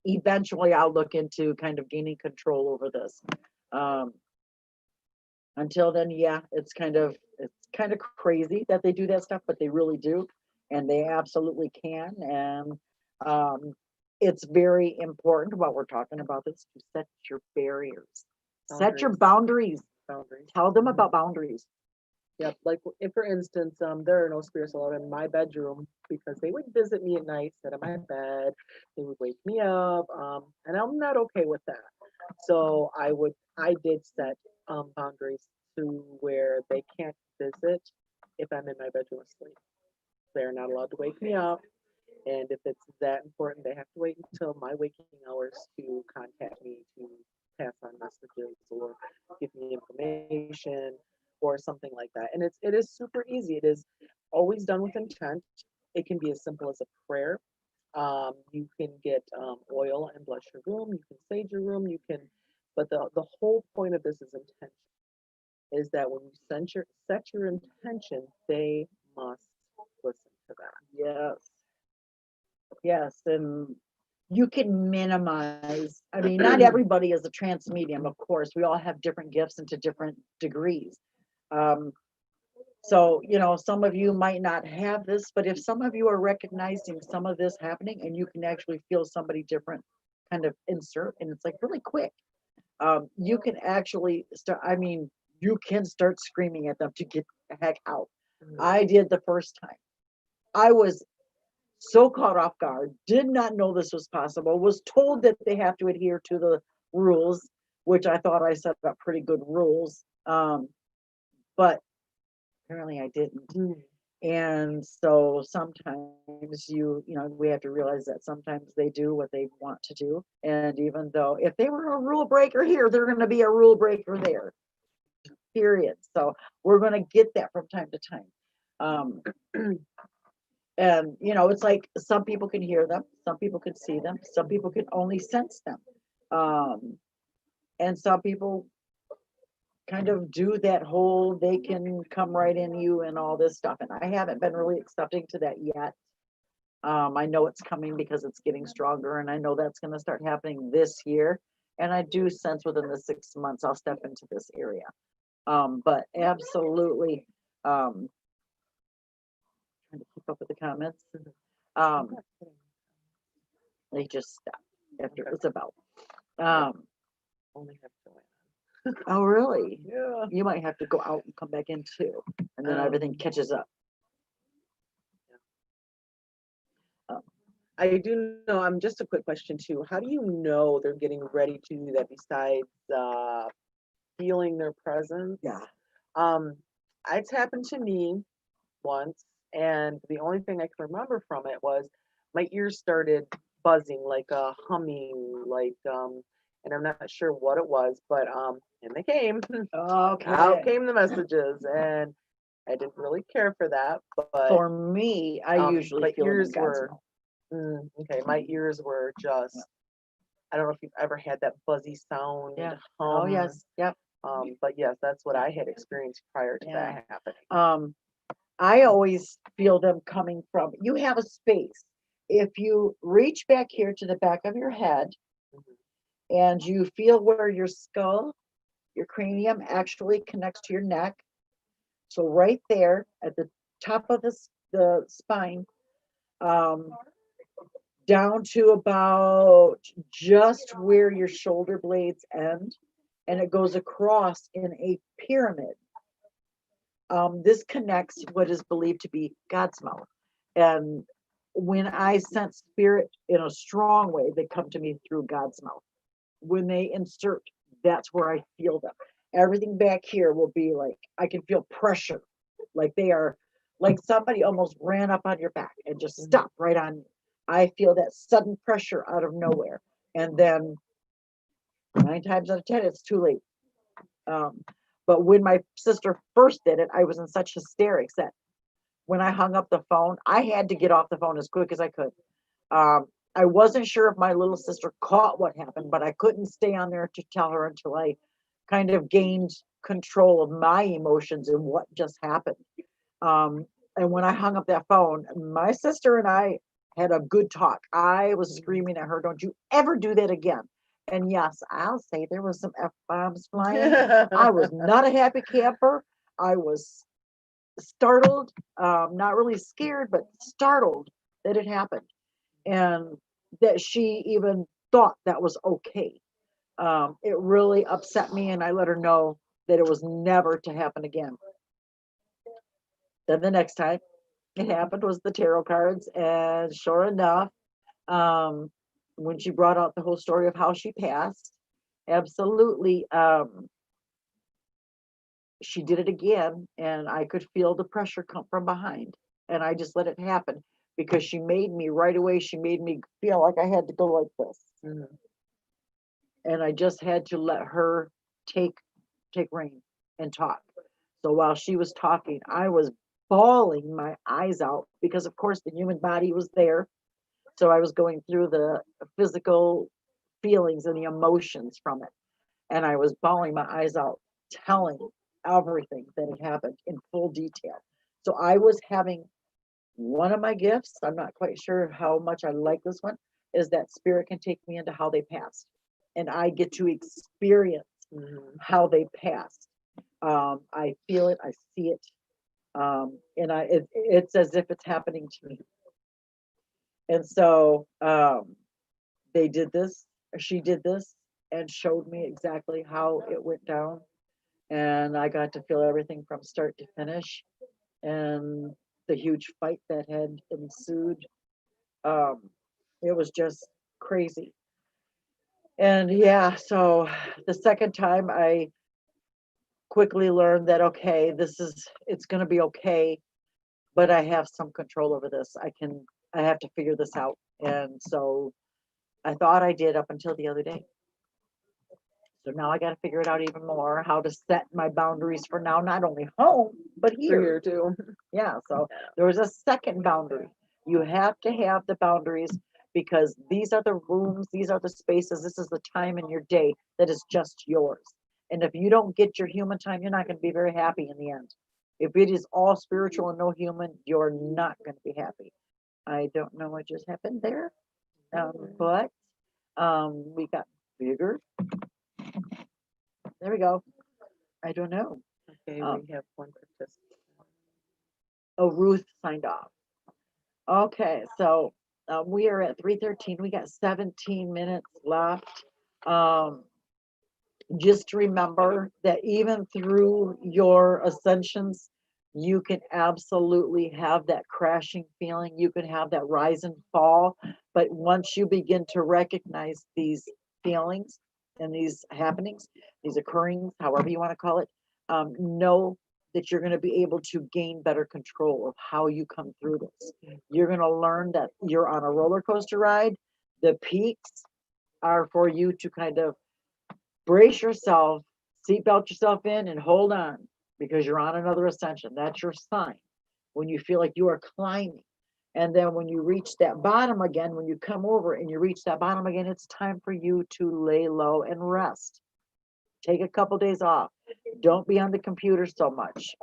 A: Eventually, I'll look into kind of gaining control over this. Um, until then, yeah, it's kind of crazy that they do that stuff, but they really do, and they absolutely can. And it's very important while we're talking about this to set your barriers, set your boundaries. Tell them about boundaries.
B: Yep. Like if, for instance, there are no spirits allowed in my bedroom because they would visit me at night, sit on my bed, they would wake me up, and I'm not okay with that. So I did set boundaries to where they can't visit if I'm in my bedroom asleep. They're not allowed to wake me up, and if it's that important, they have to wait until my waking hours to contact me to pass on messages or give me information or something like that. And it is super easy. It is always done with intent. It can be as simple as a prayer. You can get oil and bless your room. You can sage your room. You can, but the whole point of this is intention. Is that when you set your intention, they must listen to that.
A: Yes. Yes, and you can minimize. I mean, not everybody is a trance medium, of course. We all have different gifts and to different degrees. Um, so, some of you might not have this, but if some of you are recognizing some of this happening and you can actually feel somebody different kind of insert, and it's like really quick, you can actually start. I mean, you can start screaming at them to get the heck out. I did the first time. I was so caught off guard, did not know this was possible, was told that they have to adhere to the rules, which I thought I set up pretty good rules. But apparently I didn't. And so sometimes we have to realize that sometimes they do what they want to do. And even though if they were a rule breaker here, they're going to be a rule breaker there, period. So we're going to get that from time to time. And it's like some people can hear them, some people can see them, some people can only sense them, and some people kind of do that whole they can come right in you and all this stuff. And I haven't been really accepting to that yet. I know it's coming because it's getting stronger, and I know that's going to start happening this year. And I do sense within the 6 months I'll step into this area. But absolutely, trying to keep up with the comments. They just stopped after it was about.
B: Only have to win.
A: Oh, really?
B: Yeah.
A: You might have to go out and come back in too, and then everything catches up.
B: I do know. Just a quick question too. How do you know they're getting ready to do that besides feeling their presence?
A: Yeah.
B: It's happened to me once, and the only thing I can remember from it was my ears started buzzing, like humming, like and I'm not sure what it was, but and they came.
A: Okay.
B: Out came the messages, and I didn't really care for that. But
A: For me, I usually
B: my
A: feel them in
B: ears
A: God's
B: were
A: will.
B: okay. My ears were just. I don't know if you've ever had that buzzy sound.
A: Yeah.
B: Hum.
A: Oh yes. Yep.
B: But yes, that's what I had experienced prior to
A: Yeah.
B: that happening.
A: I always feel them coming from, you have a space. If you reach back here to the back of your head
B: Mhm.
A: and you feel where your skull, your cranium actually connects to your neck. So right there at the top of the spine, um, down to about just where your shoulder blades end, and it goes across in a pyramid. This connects what is believed to be God's mouth. And when I sense spirit in a strong way, they come to me through God's mouth. When they insert, that's where I feel them. Everything back here will be like, I can feel pressure, like they are, like somebody almost ran up on your back and just
B: Mhm.
A: stopped right on you. I feel that sudden pressure out of nowhere. And then 9 times out of 10, it's too late. Um, but when my sister first did it, I was in such hysterics that when I hung up the phone, I had to get off the phone as quick as I could. I wasn't sure if my little sister caught what happened, but I couldn't stay on there to tell her until I kind of gained control of my emotions and what just happened. Um, and when I hung up that phone, my sister and I had a good talk. I was screaming at her, "Don't you ever do that again." And yes, I'll say there was some F bombs flying. I was not a happy camper. I was startled, not really scared, but startled that it happened and that she even thought that was okay. It really upset me, and I let her know that it was never to happen again. Then the next time it happened was the tarot cards, and sure enough, um, when she brought out the whole story of how she passed, absolutely, she did it again, and I could feel the pressure come from behind, and I just let it happen because she made me right away. She made me feel like I had to go like this,
B: Mhm.
A: and I just had to let her take take reign and talk. So while she was talking, I was bawling my eyes out because, of course, the human body was there. So I was going through the physical feelings and the emotions from it. And I was bawling my eyes out, telling everything that had happened in full detail. So I was having one of my gifts. I'm not quite sure how much I like this one, is that spirit can take me into how they passed. And I get to experience
B: Mhm.
A: how they passed. I feel it, I see it, and it's as if it's happening to me. And so they did this, or she did this, and showed me exactly how it went down. And I got to feel everything from start to finish, and the huge fight that had ensued. Um, it was just crazy. And yeah, so the second time I quickly learned that okay, it's going to be okay, but I have some control over this. I have to figure this out. And so I thought I did up until the other day. So now I got to figure it out even more how to set my boundaries for now, not only home, but
B: For
A: here.
B: here too.
A: Yeah. So there was a second boundary. You have to have the boundaries because these are the rooms, these are the spaces, this is the time in your day that is just yours. And if you don't get your human time, you're not going to be very happy in the end. If it is all spiritual and no human, you're not going to be happy. I don't know what just happened there, but we got bigger. There we go. I don't know.
B: Okay,
A: Um,
B: we have one participant.
A: oh, Ruth signed off. Okay, so we are at 3:13. We got 17 minutes left. Um, just remember that even through your ascensions, you can absolutely have that crashing feeling. You can have that rise and fall. But once you begin to recognize these feelings and these happenings, these occurrings, however you want to call it, know that you're going to be able to gain better control of how you come through this. You're going to learn that you're on a roller coaster ride. The peaks are for you to kind of brace yourself, seatbelt yourself in, and hold on because you're on another ascension. That's your sign when you feel like you are climbing. And then when you reach that bottom again, when you come over and you reach that bottom again, it's time for you to lay low and rest. Take a couple days off. Don't be on the computer so much.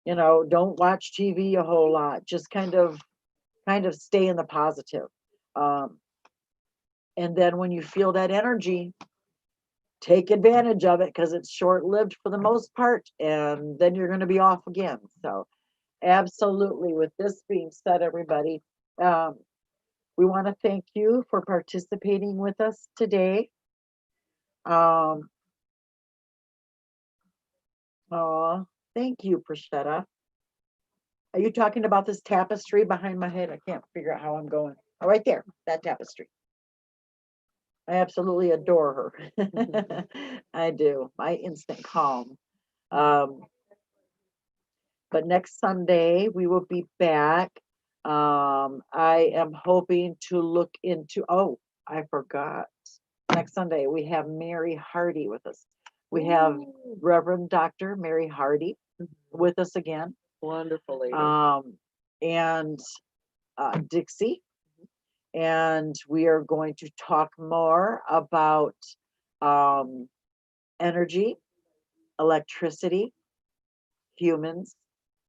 A: Don't watch TV a whole lot. Just kind of stay in the positive. Um, and then when you feel that energy, take advantage of it because it's short lived for the most part, and then you're going to be off again. So, absolutely. With this being said, everybody, um, we want to thank you for participating with us today. Um, oh, thank you, Prashetta. Are you talking about this tapestry behind my head? I can't figure out how I'm going. Oh, right there, that tapestry. I absolutely adore her. I do. My instant calm. Um, but next Sunday we will be back. I am hoping to look into. Oh, I forgot. Next Sunday we have Mary Hardy with us. We have
B: Ooh,
A: Reverend Dr. Mary Hardy with us again.
B: wonderful lady.
A: And Dixie. And we are going to talk more about um, energy, electricity, humans,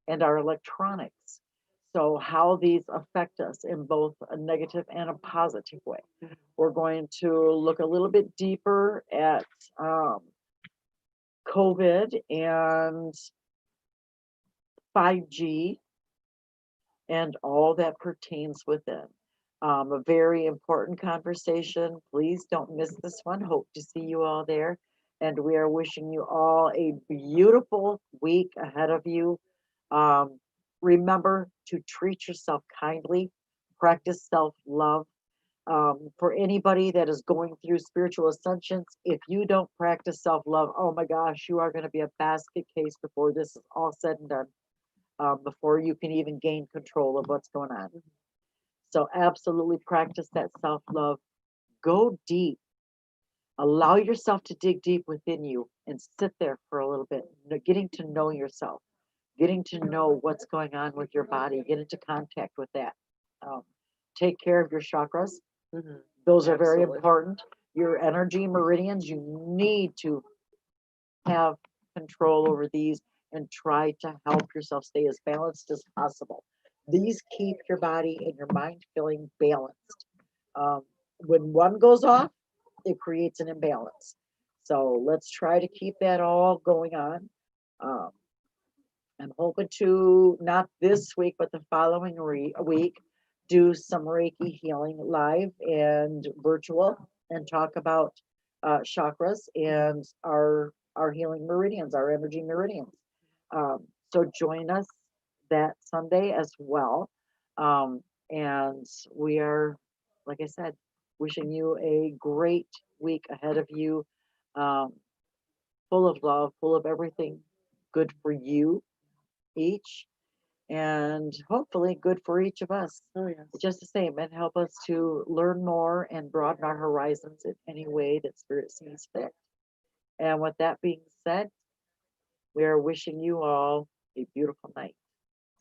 A: and our electronics. So, how these affect us in both a negative and a positive way.
B: Mhm.
A: We're going to look a little bit deeper at um, COVID and 5G and all that pertains within. A very important conversation. Please don't miss this one. Hope to see you all there. And we are wishing you all a beautiful week ahead of you. Um, Remember to treat yourself kindly, practice self love. For anybody that is going through spiritual ascensions, if you don't practice self love, oh my gosh, you are going to be a basket case before this is all said and done, before you can even gain control of what's going on. So, absolutely practice that self love. Go deep. Allow yourself to dig deep within you and sit there for a little bit, getting to know yourself, getting to know what's going on with your body, get into contact with that. Um, Take care of your chakras.
B: Mhm.
A: Those are very
B: Absolutely.
A: important. Your energy meridians, you need to have control over these and try to help yourself stay as balanced as possible. These keep your body and your mind feeling balanced. Um, when one goes off, it creates an imbalance. So let's try to keep that all going on. Um, I'm hoping to, not this week, but the following week, do some Reiki healing live and virtual and talk about chakras and our healing meridians, our energy meridians. So join us that Sunday as well. Um, and we are, like I said, wishing you a great week ahead of you, um, full of love, full of everything good for you each, and hopefully good for each of us.
B: Oh yes.
A: Just the same, and help us to learn more and broaden our horizons in any way that Spirit sees fit. And with that being said, we are wishing you all a beautiful night.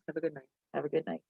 B: Have a good night.
A: Have a good night.